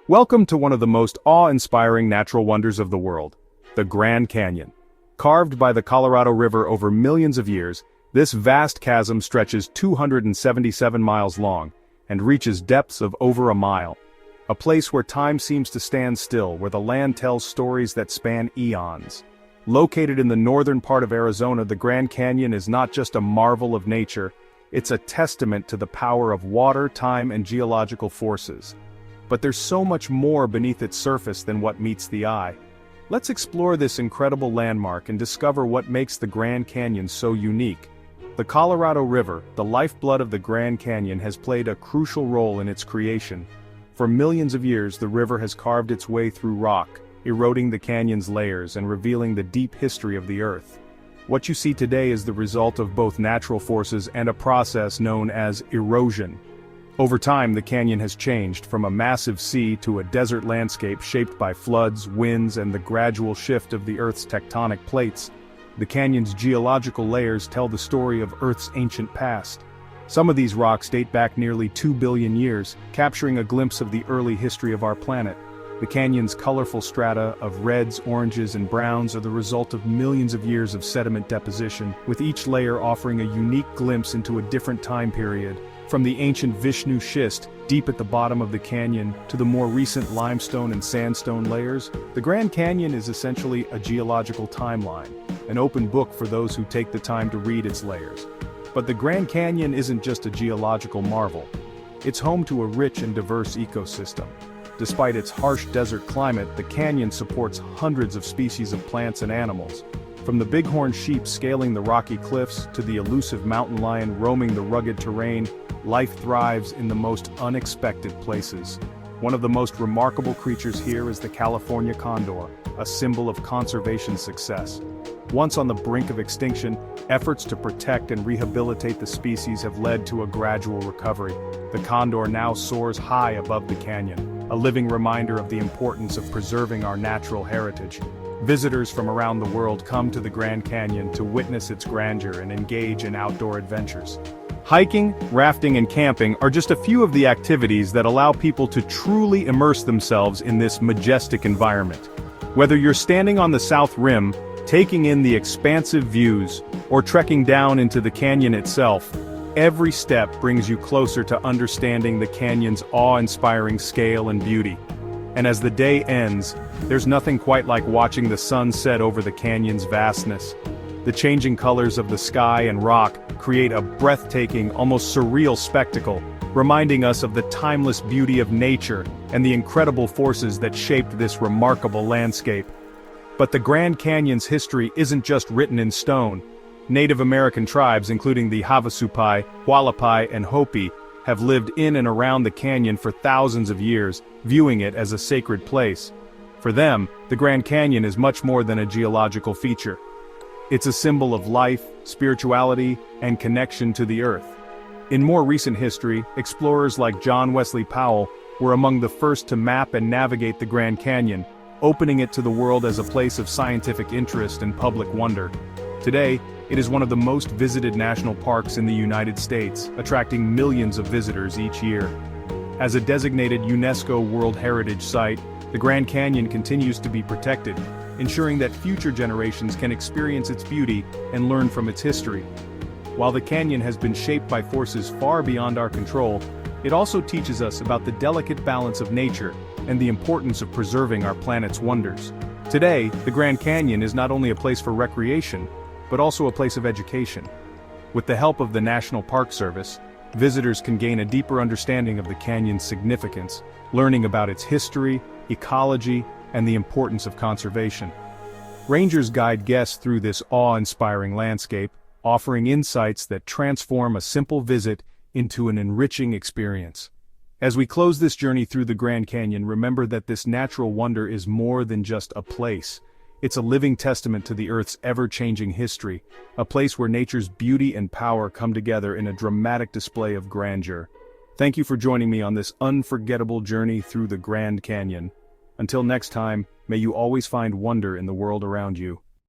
Welcome to one of the most awe-inspiring natural wonders of the world, the Grand Canyon. Carved by the Colorado River over millions of years, this vast chasm stretches 277 miles long and reaches depths of over a mile. A place where time seems to stand still, where the land tells stories that span eons. Located in the northern part of Arizona, the Grand Canyon is not just a marvel of nature, it's a testament to the power of water, time, and geological forces. But there's so much more beneath its surface than what meets the eye. Let's explore this incredible landmark and discover what makes the Grand Canyon so unique. The Colorado River, the lifeblood of the Grand Canyon, has played a crucial role in its creation. For millions of years, the river has carved its way through rock, eroding the canyon's layers and revealing the deep history of the Earth. What you see today is the result of both natural forces and a process known as erosion. Over time, the canyon has changed from a massive sea to a desert landscape shaped by floods, winds, and the gradual shift of the Earth's tectonic plates. The canyon's geological layers tell the story of Earth's ancient past. Some of these rocks date back nearly 2 billion years, capturing a glimpse of the early history of our planet. The canyon's colorful strata of reds, oranges, and browns are the result of millions of years of sediment deposition, with each layer offering a unique glimpse into a different time period. From the ancient Vishnu schist, deep at the bottom of the canyon, to the more recent limestone and sandstone layers, the Grand Canyon is essentially a geological timeline, an open book for those who take the time to read its layers. But the Grand Canyon isn't just a geological marvel. It's home to a rich and diverse ecosystem. Despite its harsh desert climate, the canyon supports hundreds of species of plants and animals. From the bighorn sheep scaling the rocky cliffs to the elusive mountain lion roaming the rugged terrain, life thrives in the most unexpected places. One of the most remarkable creatures here is the California condor, a symbol of conservation success. Once on the brink of extinction, efforts to protect and rehabilitate the species have led to a gradual recovery. The condor now soars high above the canyon, a living reminder of the importance of preserving our natural heritage. Visitors from around the world come to the Grand Canyon to witness its grandeur and engage in outdoor adventures. Hiking, rafting, and camping are just a few of the activities that allow people to truly immerse themselves in this majestic environment. Whether you're standing on the South Rim, taking in the expansive views, or trekking down into the canyon itself, every step brings you closer to understanding the canyon's awe-inspiring scale and beauty. And as the day ends, there's nothing quite like watching the sun set over the canyon's vastness. The changing colors of the sky and rock create a breathtaking, almost surreal spectacle, reminding us of the timeless beauty of nature and the incredible forces that shaped this remarkable landscape. But the Grand Canyon's history isn't just written in stone. Native American tribes, including the Havasupai, Hualapai, and Hopi, have lived in and around the canyon for thousands of years, viewing it as a sacred place. For them, the Grand Canyon is much more than a geological feature. It's a symbol of life, spirituality, and connection to the earth. In more recent history, explorers like John Wesley Powell were among the first to map and navigate the Grand Canyon, opening it to the world as a place of scientific interest and public wonder. Today, it is one of the most visited national parks in the United States, attracting millions of visitors each year. As a designated UNESCO World Heritage Site, the Grand Canyon continues to be protected, ensuring that future generations can experience its beauty and learn from its history. While the canyon has been shaped by forces far beyond our control, it also teaches us about the delicate balance of nature and the importance of preserving our planet's wonders. Today, the Grand Canyon is not only a place for recreation, but also a place of education. With the help of the National Park Service, visitors can gain a deeper understanding of the canyon's significance, learning about its history, ecology, and the importance of conservation. Rangers guide guests through this awe-inspiring landscape, offering insights that transform a simple visit into an enriching experience. As we close this journey through the Grand Canyon, remember that this natural wonder is more than just a place. It's a living testament to the Earth's ever-changing history, a place where nature's beauty and power come together in a dramatic display of grandeur. Thank you for joining me on this unforgettable journey through the Grand Canyon. Until next time, may you always find wonder in the world around you.